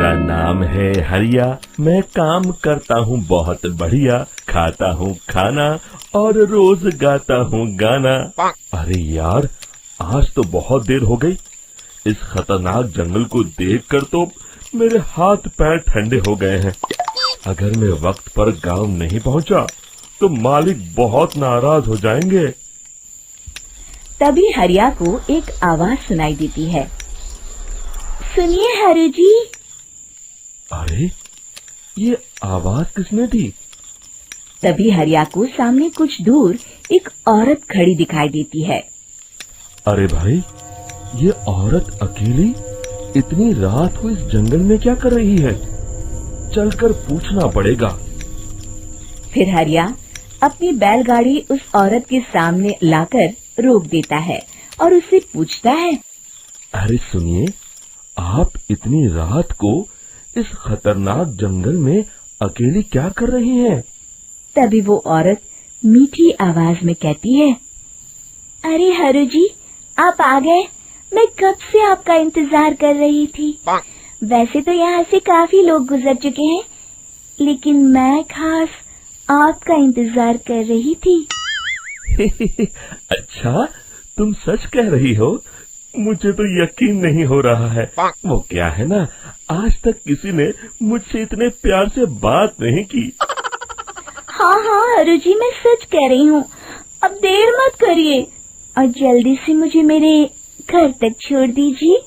मेरा नाम है हरिया, मैं काम करता हूँ बहुत बढ़िया, खाता हूँ खाना और रोज गाता हूँ गाना। अरे यार, आज तो बहुत देर हो गई। इस खतरनाक जंगल को देखकर तो मेरे हाथ पैर ठंडे हो गए हैं। अगर मैं वक्त पर गांव नहीं पहुंचा तो मालिक बहुत नाराज हो जाएंगे। तभी हरिया को एक आवाज सुनाई देती है। सुनिए हरु जी। अरे, ये आवाज किसने दी? तभी हरिया को सामने कुछ दूर एक औरत खड़ी दिखाई देती है। अरे भाई, ये औरत अकेली इतनी रात को इस जंगल में क्या कर रही है? चलकर पूछना पड़ेगा। फिर हरिया अपनी बैलगाड़ी उस औरत के सामने लाकर रोक देता है और उससे पूछता है। अरे सुनिए, आप इतनी रात को इस खतरनाक जंगल में अकेली क्या कर रही हैं? तभी वो औरत मीठी आवाज में कहती है। अरे हरु जी, आप आ गए। मैं कब से आपका इंतजार कर रही थी। वैसे तो यहाँ से काफी लोग गुजर चुके हैं, लेकिन मैं खास आपका इंतजार कर रही थी। अच्छा, तुम सच कह रही हो? मुझे तो यकीन नहीं हो रहा है। वो क्या है ना, आज तक किसी ने मुझसे इतने प्यार से बात नहीं की। हाँ हाँ हरु जी, मैं सच कह रही हूँ। अब देर मत करिए और जल्दी से मुझे मेरे घर तक छोड़ दीजिए।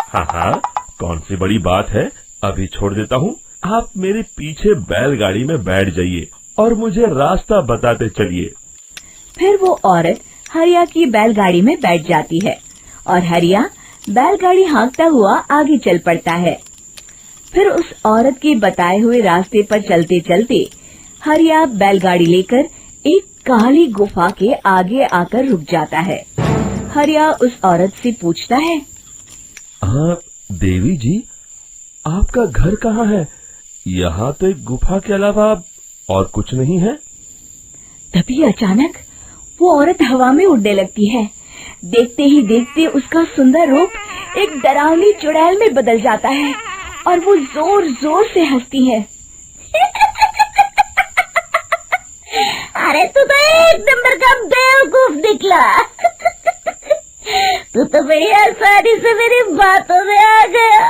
हाँ हाँ, कौन सी बड़ी बात है, अभी छोड़ देता हूँ। आप मेरे पीछे बैलगाड़ी में बैठ जाइए और मुझे रास्ता बताते चलिए। फिर वो औरत हरिया की बैलगाड़ी में बैठ जाती है और हरिया बैलगाड़ी हाँकता हुआ आगे चल पड़ता है। फिर उस औरत के बताए हुए रास्ते पर चलते चलते हरिया बैलगाड़ी लेकर एक काली गुफा के आगे आकर रुक जाता है। हरिया उस औरत से पूछता है। हाँ देवी जी, आपका घर कहाँ है? यहाँ तो एक गुफा के अलावा और कुछ नहीं है। तभी अचानक वो औरत हवा में उड़ने लगती है। देखते ही देखते उसका सुंदर रूप एक डरावनी चुड़ैल में बदल जाता है और वो जोर जोर से हंसती है। अरे तू तो एक नंबर का बेवकूफ निकला। तू तो बड़ी आसानी से मेरी बातों में आ गया।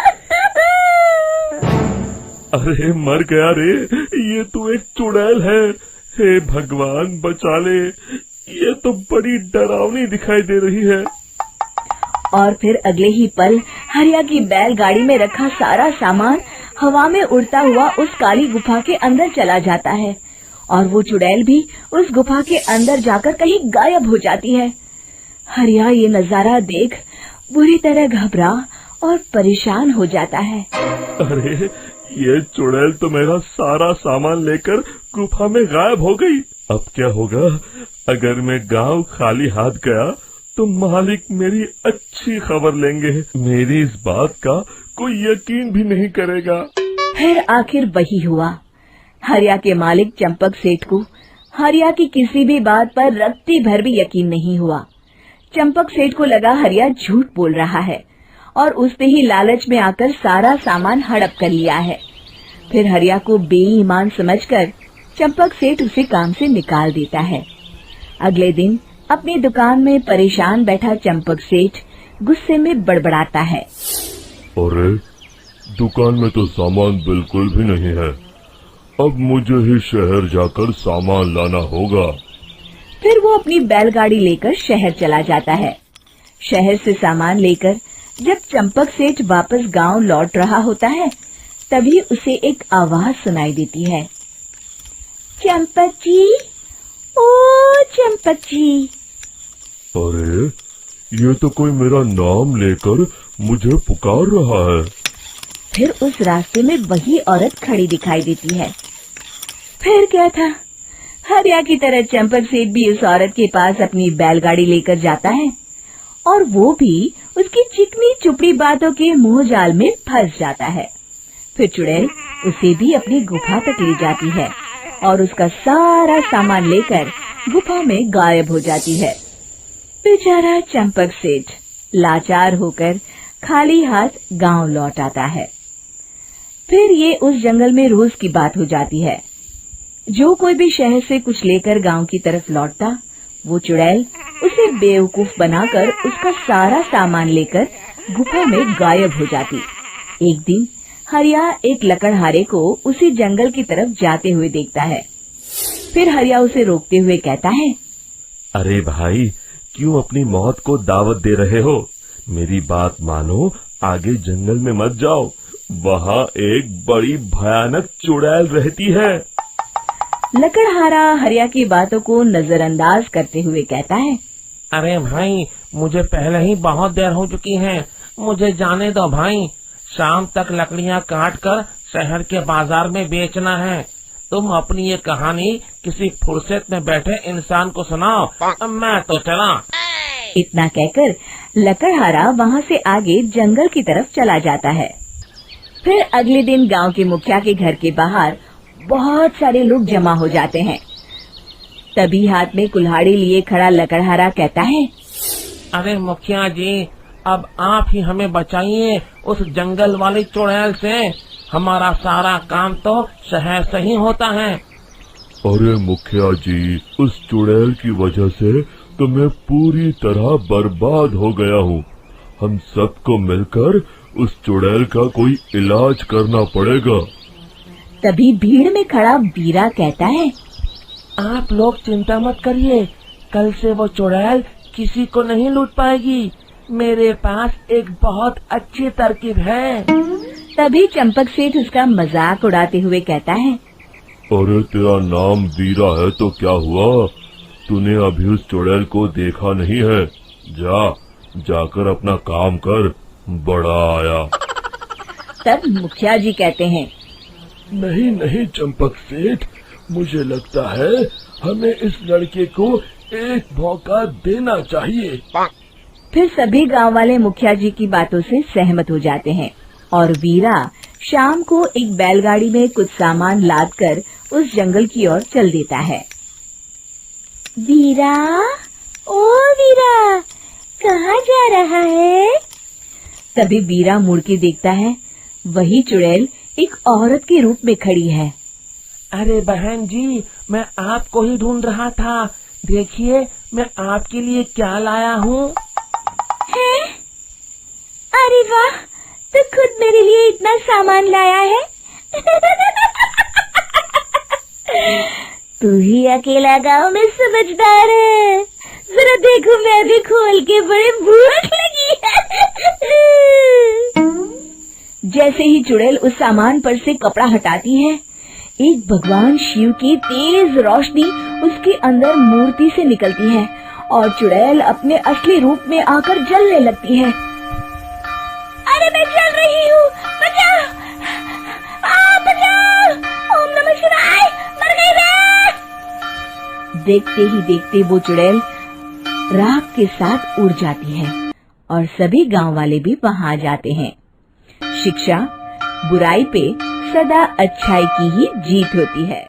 अरे मर गया रे, ये तो एक चुड़ैल है। हे भगवान बचा ले, ये तो बड़ी डरावनी दिखाई दे रही है। और फिर अगले ही पल हरिया की बैलगाड़ी में रखा सारा सामान हवा में उड़ता हुआ उस काली गुफा के अंदर चला जाता है और वो चुड़ैल भी उस गुफा के अंदर जाकर कहीं गायब हो जाती है। हरिया ये नजारा देख बुरी तरह घबरा और परेशान हो जाता है। अरे, ये चुड़ैल तो मेरा सारा सामान लेकर गुफा में गायब हो गई। अब क्या होगा? अगर मैं गांव खाली हाथ गया तो मालिक मेरी अच्छी खबर लेंगे। मेरी इस बात का कोई यकीन भी नहीं करेगा। फिर आखिर वही हुआ। हरिया के मालिक चंपक सेठ को हरिया की किसी भी बात पर रत्ती भर भी यकीन नहीं हुआ। चंपक सेठ को लगा हरिया झूठ बोल रहा है और उसने ही लालच में आकर सारा सामान हड़प कर लिया है। फिर हरिया को बेईमान समझकर चंपक सेठ उसे काम से निकाल देता है। अगले दिन अपनी दुकान में परेशान बैठा चंपक सेठ गुस्से में बड़बड़ाता है। अरे, दुकान में तो सामान बिल्कुल भी नहीं है। अब मुझे ही शहर जाकर सामान लाना होगा। फिर वो अपनी बैलगाड़ी लेकर शहर चला जाता है। शहर से सामान लेकर जब चंपक सेठ वापस गांव लौट रहा होता है, तभी उसे एक आवाज सुनाई देती है। चंपक जी, ओ चंपक जी। अरे, ये तो कोई मेरा नाम लेकर मुझे पुकार रहा है। फिर उस रास्ते में वही औरत खड़ी दिखाई देती है। फिर क्या था, हरिया की तरह चंपक सेठ भी उस औरत के पास अपनी बैलगाड़ी लेकर जाता है और वो भी उसकी चिकनी चुपड़ी बातों के मोह जाल में फंस जाता है। फिर चुड़ैल उसे भी अपनी गुफा तक ले जाती है और उसका सारा सामान लेकर गुफा में गायब हो जाती है। बेचारा चंपक सेठ लाचार होकर खाली हाथ गांव लौट आता है। फिर ये उस जंगल में रोज की बात हो जाती है। जो कोई भी शहर से कुछ लेकर गांव की तरफ लौटता, वो चुड़ैल उसे बेवकूफ बनाकर उसका सारा सामान लेकर गुफा में गायब हो जाती। एक दिन हरिया एक लकड़हारे को उसी जंगल की तरफ जाते हुए देखता है। फिर हरिया उसे रोकते हुए कहता है, अरे भाई, क्यों अपनी मौत को दावत दे रहे हो? मेरी बात मानो, आगे जंगल में मत जाओ, वहाँ एक बड़ी भयानक चुड़ैल रहती है। लकड़हारा हरिया की बातों को नजरअंदाज करते हुए कहता है, अरे भाई, मुझे पहले ही बहुत देर हो चुकी है, मुझे जाने दो भाई। शाम तक लकड़ियाँ काट कर शहर के बाजार में बेचना है। तुम अपनी ये कहानी किसी फुर्सत में बैठे इंसान को सुनाओ, मैं तो चला। इतना कहकर लकड़हारा वहाँ से आगे जंगल की तरफ चला जाता है। फिर अगले दिन गांव के मुखिया के घर के बाहर बहुत सारे लोग जमा हो जाते हैं। तभी हाथ में कुल्हाड़ी लिए खड़ा लकड़हारा कहता है, अरे मुखिया जी, अब आप ही हमें बचाइए उस जंगल वाली चुड़ैल से। हमारा सारा काम तो शहर से ही होता है। अरे मुखिया जी, उस चुड़ैल की वजह से तो मैं पूरी तरह बर्बाद हो गया हूँ। हम सबको मिलकर उस चुड़ैल का कोई इलाज करना पड़ेगा। तभी भीड़ में खड़ा बीरा कहता है, आप लोग चिंता मत करिए, कल से वो चुड़ैल किसी को नहीं लूट पाएगी। मेरे पास एक बहुत अच्छी तरकीब है। तभी चंपक सेठ उसका मजाक उड़ाते हुए कहता है, अरे तेरा नाम बीरा है तो क्या हुआ? तूने अभी उस चुड़ैल को देखा नहीं है? जाकर अपना काम कर, बड़ा आया। तब मुखिया जी कहते हैं, नहीं नहीं चंपक सेठ, मुझे लगता है हमें इस लड़के को एक मौका देना चाहिए। फिर सभी गांव वाले मुखिया जी की बातों से सहमत हो जाते हैं और वीरा शाम को एक बैलगाड़ी में कुछ सामान लादकर उस जंगल की ओर चल देता है। वीरा, ओ वीरा, कहाँ जा रहा है? तभी वीरा मुड़ के देखता है, वही चुड़ैल एक औरत के रूप में खड़ी है। अरे बहन जी, मैं आपको ही ढूंढ रहा था। देखिए, मैं आपके लिए क्या लाया हूँ। है? अरे वाह, तो खुद मेरे लिए इतना सामान लाया है। तू ही अकेला गांव में समझदार है। जरा देखो, मैं भी खोल के, बड़े भूख लगी है। जैसे ही चुड़ैल उस सामान पर से कपड़ा हटाती है, एक भगवान शिव की तेज रोशनी उसके अंदर मूर्ति से निकलती है और चुड़ैल अपने असली रूप में आकर जलने लगती है। अरे मैं जल रही हूँ, बचाओ! बचाओ! ओम नमः शिवाय, मर गई मैं! देखते ही देखते वो चुड़ैल राख के साथ उड़ जाती है और सभी गांव वाले भी वहां जाते हैं। शिक्षा बुराई पे सदा अच्छाई की ही जीत होती है।